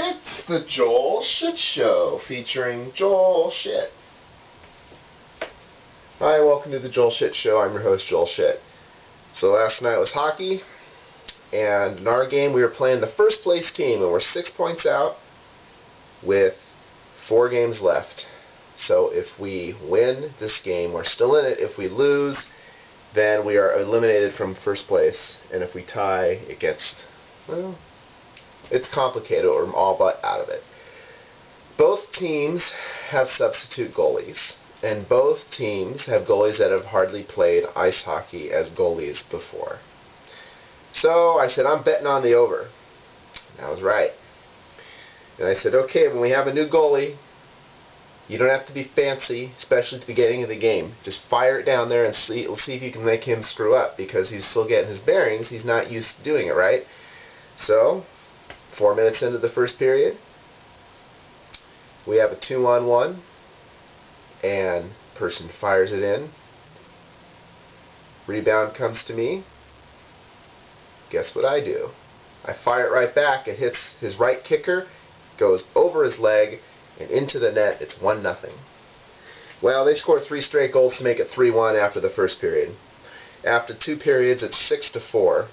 It's the Joel Shit Show, featuring Joel Shit. Hi, welcome to the Joel Shit Show. I'm your host, Joel Shit. So last night was hockey, and in our game we were playing the first place team, and we're 6 points out with 4 games left. So if we win this game, we're still in it. If we lose, then we are eliminated from first place. And if we tie, it gets, well, it's complicated. We're all but out of it. Both teams have substitute goalies. And both teams have goalies that have hardly played ice hockey as goalies before. So I said, I'm betting on the over. And I was right. And I said, okay, when we have a new goalie, you don't have to be fancy, especially at the beginning of the game. Just fire it down there and see if you can make him screw up, because he's still getting his bearings. He's not used to doing it, right? So, 4 minutes into the first period, we have a 2-on-1, and person fires it in. Rebound comes to me. Guess what I do? I fire it right back. It hits his right kicker, goes over his leg, and into the net. It's 1-0. Well, they scored 3 straight goals to make it 3-1 after the first period. After 2 periods, it's 6-4.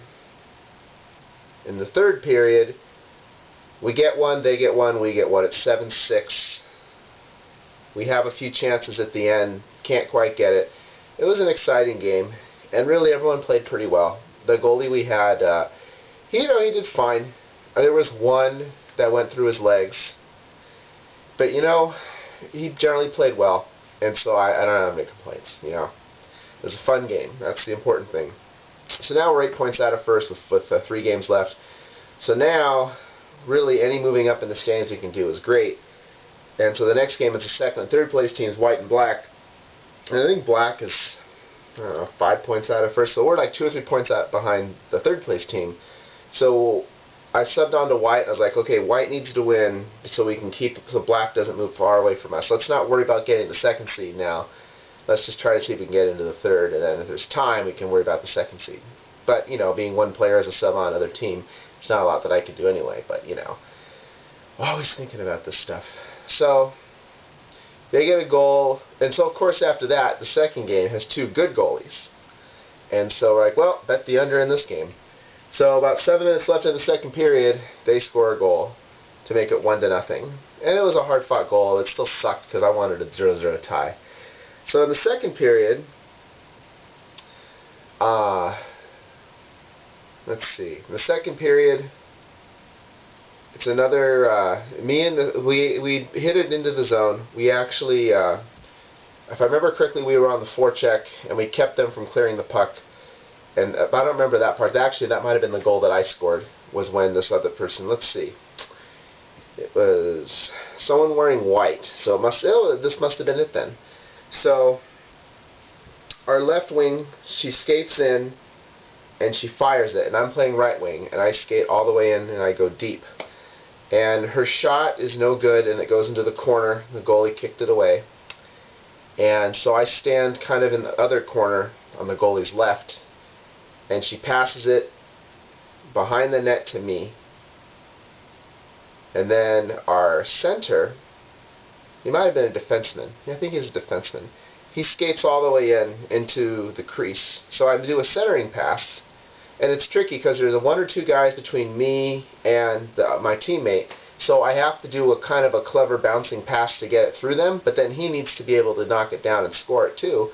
In the third period, we get one, they get one, we get one. It's 7-6. We have a few chances at the end. Can't quite get it. It was an exciting game, and really everyone played pretty well. The goalie we had, he did fine. There was one that went through his legs. But, he generally played well, and so I don't have any complaints, It was a fun game. That's the important thing. So now we're 8 points out of first with 3 games left. So now, really, any moving up in the standings we can do is great. And so the next game is the second and third place teams, white and black. And I think black is, 5 points out of first. So we're like 2 or 3 points out behind the third place team. So I subbed on to white, and I was like, okay, white needs to win so we can so black doesn't move far away from us. Let's not worry about getting the second seed now. Let's just try to see if we can get into the third, and then if there's time, we can worry about the second seed. But, being one player as a sub on another team, there's not a lot that I can do anyway, but, always thinking about this stuff. So they get a goal, and so, of course, after that, the second game has 2 good goalies. And so we're like, well, bet the under in this game. So about 7 minutes left in the second period, they score a goal to make it 1-0. And it was a hard-fought goal. It still sucked because I wanted a 0-0 tie. So in the second period, let's see. In the second period, it's another, we hit it into the zone. We actually, if I remember correctly, we were on the forecheck, and we kept them from clearing the puck. And I don't remember that part. Actually, that might have been the goal that I scored, was when this other person, let's see. It was someone wearing white. So this must have been it then. So our left wing, she skates in, and she fires it. And I'm playing right wing, and I skate all the way in, and I go deep. And her shot is no good, and it goes into the corner. The goalie kicked it away. And so I stand kind of in the other corner on the goalie's left, and she passes it behind the net to me. And then our center, he might have been a defenseman. Yeah, I think he's a defenseman. He skates all the way into the crease. So I do a centering pass, and it's tricky because there's 1 or 2 guys between me and my teammate. So I have to do a kind of a clever bouncing pass to get it through them, but then he needs to be able to knock it down and score it too.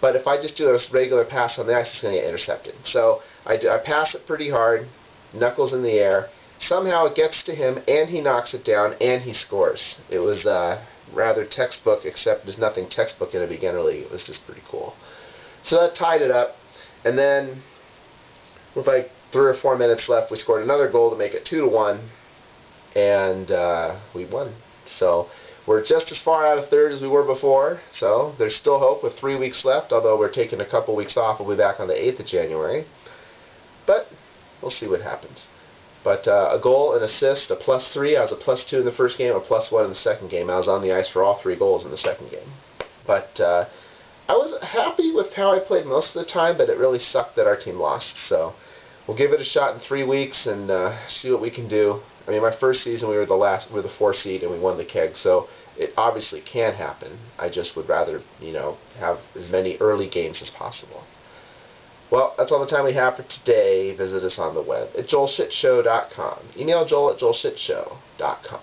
But if I just do a regular pass on the ice, it's going to get intercepted. So I pass it pretty hard, knuckles in the air. Somehow it gets to him, and he knocks it down, and he scores. It was rather textbook, except there's nothing textbook in a beginner league. It was just pretty cool. So that tied it up. And then with like 3 or 4 minutes left, we scored another goal to make it 2-1, and we won. So we're just as far out of third as we were before, so there's still hope with 3 weeks left, although we're taking a couple weeks off. We'll be back on the 8th of January. But we'll see what happens. But a goal, an assist, a +3. I was a +2 in the first game, a +1 in the second game. I was on the ice for all 3 goals in the second game. But I was happy with how I played most of the time, but it really sucked that our team lost. So we'll give it a shot in 3 weeks and see what we can do. I mean, my first season we were the 4 seed and we won the keg, so it obviously can happen. I just would rather, have as many early games as possible. Well, that's all the time we have for today. Visit us on the web at joelshitshow.com. Email joel at joelshitshow.com.